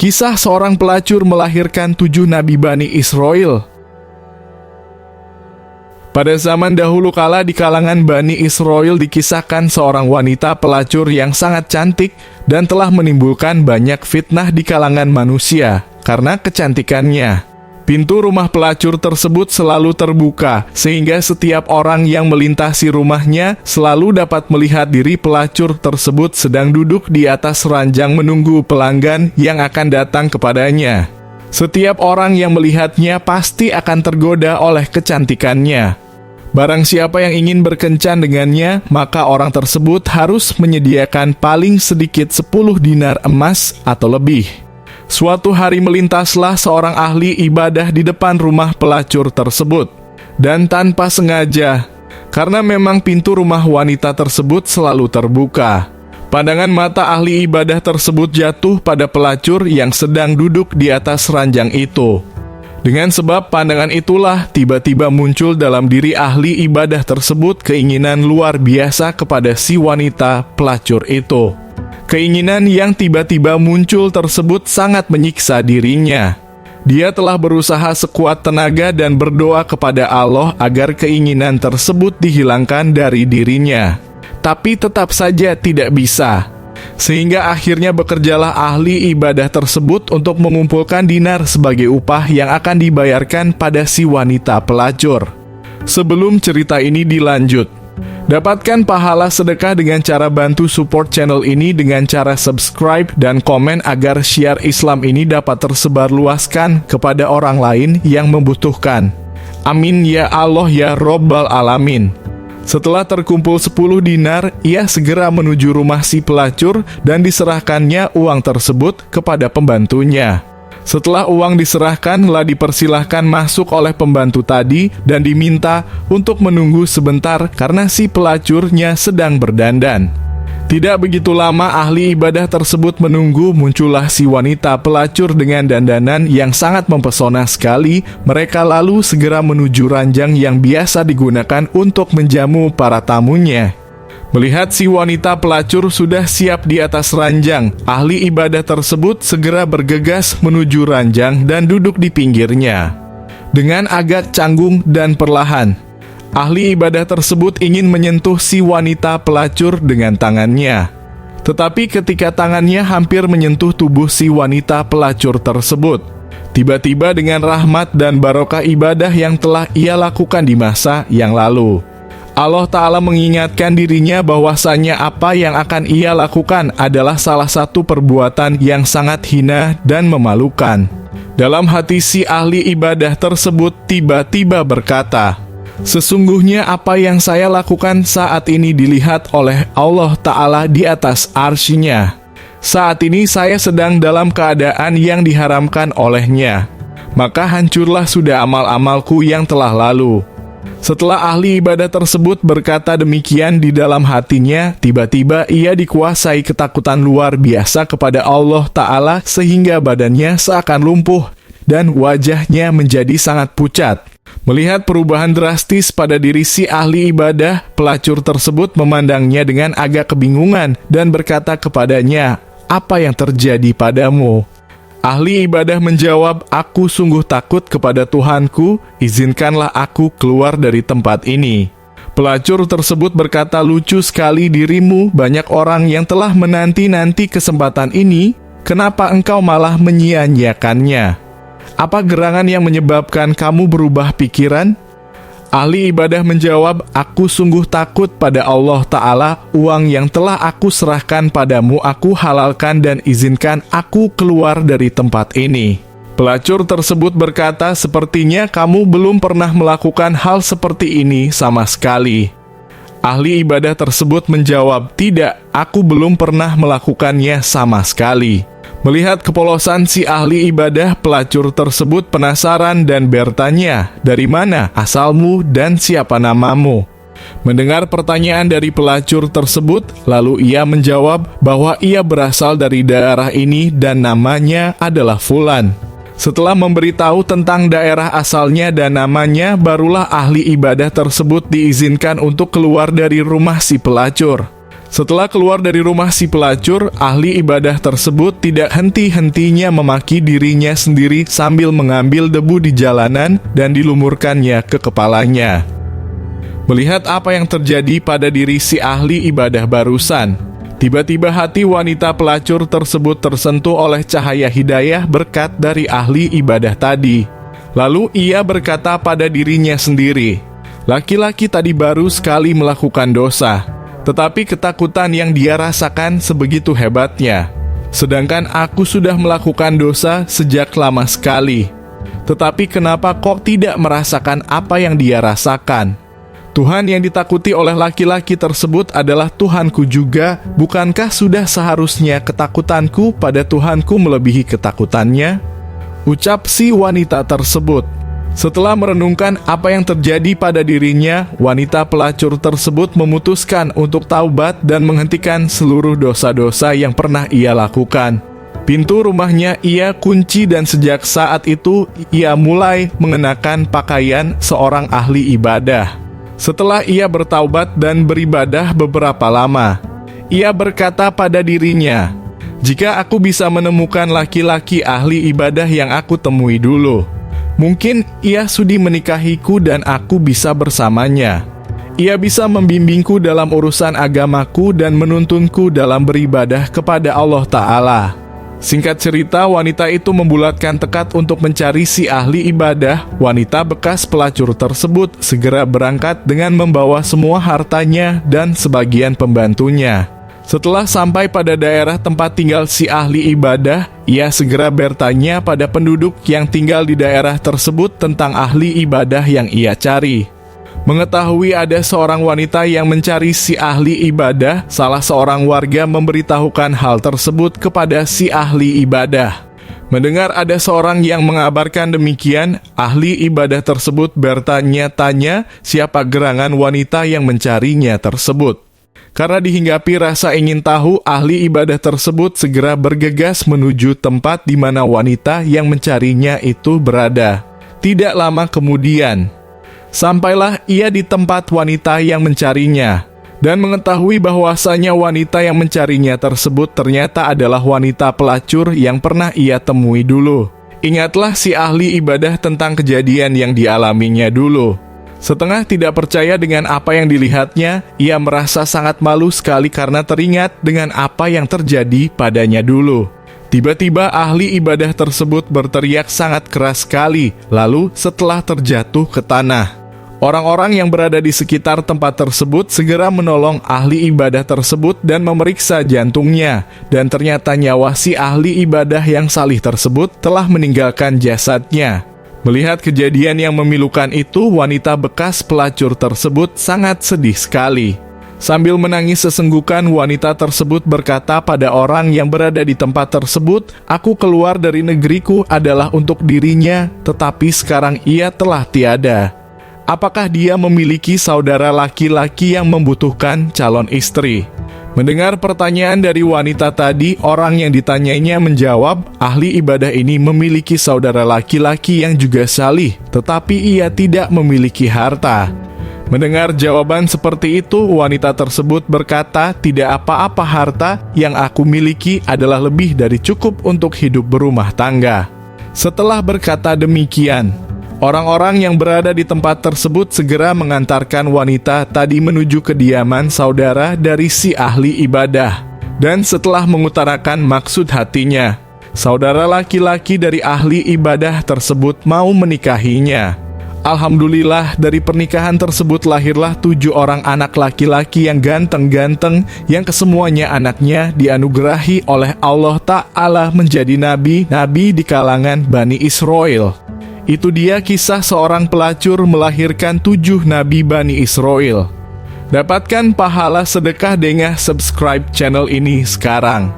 Kisah seorang pelacur melahirkan 7 nabi Bani Israel. Pada zaman dahulu kala di kalangan Bani Israel dikisahkan seorang wanita pelacur yang sangat cantik dan telah menimbulkan banyak fitnah di kalangan manusia karena kecantikannya. Pintu rumah pelacur tersebut selalu terbuka, sehingga setiap orang yang melintasi rumahnya selalu dapat melihat diri pelacur tersebut sedang duduk di atas ranjang menunggu pelanggan yang akan datang kepadanya. Setiap orang yang melihatnya pasti akan tergoda oleh kecantikannya. Barang siapa yang ingin berkencan dengannya, maka orang tersebut harus menyediakan paling sedikit 10 dinar emas atau lebih. Suatu hari melintaslah seorang ahli ibadah di depan rumah pelacur tersebut. Dan tanpa sengaja, karena memang pintu rumah wanita tersebut selalu terbuka, pandangan mata ahli ibadah tersebut jatuh pada pelacur yang sedang duduk di atas ranjang itu. Dengan sebab pandangan itulah tiba-tiba muncul dalam diri ahli ibadah tersebut keinginan luar biasa kepada si wanita pelacur itu. Keinginan yang tiba-tiba muncul tersebut sangat menyiksa dirinya. Dia telah berusaha sekuat tenaga dan berdoa kepada Allah agar keinginan tersebut dihilangkan dari dirinya. Tapi tetap saja tidak bisa. Sehingga akhirnya bekerjalah ahli ibadah tersebut untuk mengumpulkan dinar sebagai upah yang akan dibayarkan pada si wanita pelacur. Sebelum cerita ini dilanjut, dapatkan pahala sedekah dengan cara bantu support channel ini dengan cara subscribe dan komen agar syiar Islam ini dapat tersebar luaskan kepada orang lain yang membutuhkan. Amin ya Allah ya Rabbal Alamin. Setelah terkumpul 10 dinar, ia segera menuju rumah si pelacur dan diserahkannya uang tersebut kepada pembantunya. Setelah uang diserahkan, dipersilahkan masuk oleh pembantu tadi dan diminta untuk menunggu sebentar karena si pelacurnya sedang berdandan. Tidak begitu lama ahli ibadah tersebut menunggu, muncullah si wanita pelacur dengan dandanan yang sangat mempesona sekali. Mereka lalu segera menuju ranjang yang biasa digunakan untuk menjamu para tamunya. Melihat si wanita pelacur sudah siap di atas ranjang, ahli ibadah tersebut segera bergegas menuju ranjang dan duduk di pinggirnya. Dengan agak canggung dan perlahan, ahli ibadah tersebut ingin menyentuh si wanita pelacur dengan tangannya. Tetapi ketika tangannya hampir menyentuh tubuh si wanita pelacur tersebut, tiba-tiba dengan rahmat dan barokah ibadah yang telah ia lakukan di masa yang lalu, Allah Ta'ala mengingatkan dirinya bahwasanya apa yang akan ia lakukan adalah salah satu perbuatan yang sangat hina dan memalukan. Dalam hati si ahli ibadah tersebut tiba-tiba berkata, "Sesungguhnya apa yang saya lakukan saat ini dilihat oleh Allah Ta'ala di atas arsy-Nya. Saat ini saya sedang dalam keadaan yang diharamkan olehnya. Maka hancurlah sudah amal-amalku yang telah lalu." Setelah ahli ibadah tersebut berkata demikian di dalam hatinya, tiba-tiba ia dikuasai ketakutan luar biasa kepada Allah Ta'ala sehingga badannya seakan lumpuh dan wajahnya menjadi sangat pucat. Melihat perubahan drastis pada diri si ahli ibadah, pelacur tersebut memandangnya dengan agak kebingungan dan berkata kepadanya, "Apa yang terjadi padamu?" Ahli ibadah menjawab, "Aku sungguh takut kepada Tuhanku, izinkanlah aku keluar dari tempat ini." Pelacur tersebut berkata, "Lucu sekali dirimu, banyak orang yang telah menanti-nanti kesempatan ini, kenapa engkau malah menyia-nyiakannya? Apa gerangan yang menyebabkan kamu berubah pikiran?" Ahli ibadah menjawab, "Aku sungguh takut pada Allah Ta'ala, uang yang telah aku serahkan padamu aku halalkan dan izinkan aku keluar dari tempat ini." Pelacur tersebut berkata, "Sepertinya kamu belum pernah melakukan hal seperti ini sama sekali." Ahli ibadah tersebut menjawab, "Tidak, aku belum pernah melakukannya sama sekali." Melihat kepolosan si ahli ibadah, pelacur tersebut penasaran dan bertanya, "Dari mana asalmu dan siapa namamu?" Mendengar pertanyaan dari pelacur tersebut, lalu ia menjawab bahwa ia berasal dari daerah ini dan namanya adalah Fulan. Setelah memberitahu tentang daerah asalnya dan namanya, barulah ahli ibadah tersebut diizinkan untuk keluar dari rumah si pelacur. Setelah keluar dari rumah si pelacur, ahli ibadah tersebut tidak henti-hentinya memaki dirinya sendiri sambil mengambil debu di jalanan dan dilumurkannya ke kepalanya. Melihat apa yang terjadi pada diri si ahli ibadah barusan, tiba-tiba hati wanita pelacur tersebut tersentuh oleh cahaya hidayah berkat dari ahli ibadah tadi. Lalu ia berkata pada dirinya sendiri, laki-laki tadi baru sekali melakukan dosa, tetapi ketakutan yang dia rasakan sebegitu hebatnya. Sedangkan aku sudah melakukan dosa sejak lama sekali. Tetapi kenapa kok tidak merasakan apa yang dia rasakan? Tuhan yang ditakuti oleh laki-laki tersebut adalah Tuhanku juga. Bukankah sudah seharusnya ketakutanku pada Tuhanku melebihi ketakutannya? Ucap si wanita tersebut. Setelah merenungkan apa yang terjadi pada dirinya, wanita pelacur tersebut memutuskan untuk taubat dan menghentikan seluruh dosa-dosa yang pernah ia lakukan. Pintu rumahnya ia kunci dan sejak saat itu ia mulai mengenakan pakaian seorang ahli ibadah. Setelah ia bertaubat dan beribadah beberapa lama, ia berkata pada dirinya, "Jika aku bisa menemukan laki-laki ahli ibadah yang aku temui dulu, mungkin ia sudi menikahiku dan aku bisa bersamanya. Ia bisa membimbingku dalam urusan agamaku dan menuntunku dalam beribadah kepada Allah Ta'ala." Singkat cerita, wanita itu membulatkan tekad untuk mencari si ahli ibadah. Wanita bekas pelacur tersebut segera berangkat dengan membawa semua hartanya dan sebagian pembantunya. Setelah sampai pada daerah tempat tinggal si ahli ibadah, ia segera bertanya pada penduduk yang tinggal di daerah tersebut tentang ahli ibadah yang ia cari. Mengetahui ada seorang wanita yang mencari si ahli ibadah, salah seorang warga memberitahukan hal tersebut kepada si ahli ibadah. Mendengar ada seorang yang mengabarkan demikian, ahli ibadah tersebut bertanya-tanya siapa gerangan wanita yang mencarinya tersebut. Karena dihinggapi rasa ingin tahu, ahli ibadah tersebut segera bergegas menuju tempat di mana wanita yang mencarinya itu berada. Tidak lama kemudian, sampailah ia di tempat wanita yang mencarinya, dan mengetahui bahwasanya wanita yang mencarinya tersebut ternyata adalah wanita pelacur yang pernah ia temui dulu. Ingatlah si ahli ibadah tentang kejadian yang dialaminya dulu. Setengah tidak percaya dengan apa yang dilihatnya, ia merasa sangat malu sekali karena teringat dengan apa yang terjadi padanya dulu. Tiba-tiba ahli ibadah tersebut berteriak sangat keras sekali, lalu setelah terjatuh ke tanah. Orang-orang yang berada di sekitar tempat tersebut segera menolong ahli ibadah tersebut dan memeriksa jantungnya, dan ternyata nyawa si ahli ibadah yang salih tersebut telah meninggalkan jasadnya. Melihat kejadian yang memilukan itu, wanita bekas pelacur tersebut sangat sedih sekali. Sambil menangis sesenggukan, wanita tersebut berkata pada orang yang berada di tempat tersebut, "Aku keluar dari negeriku adalah untuk dirinya, tetapi sekarang ia telah tiada. Apakah dia memiliki saudara laki-laki yang membutuhkan calon istri?" Mendengar pertanyaan dari wanita tadi, orang yang ditanyainya menjawab, ahli ibadah ini memiliki saudara laki-laki yang juga salih, tetapi ia tidak memiliki harta. Mendengar jawaban seperti itu, wanita tersebut berkata, "Tidak apa-apa, harta yang aku miliki adalah lebih dari cukup untuk hidup berumah tangga." Setelah berkata demikian, orang-orang yang berada di tempat tersebut segera mengantarkan wanita tadi menuju kediaman saudara dari si ahli ibadah. Dan setelah mengutarakan maksud hatinya, saudara laki-laki dari ahli ibadah tersebut mau menikahinya. Alhamdulillah, dari pernikahan tersebut lahirlah 7 orang anak laki-laki yang ganteng-ganteng, yang kesemuanya anaknya dianugerahi oleh Allah Ta'ala menjadi nabi-nabi di kalangan Bani Israel. Itu dia kisah seorang pelacur melahirkan 7 nabi Bani Israel. Dapatkan pahala sedekah dengan subscribe channel ini sekarang.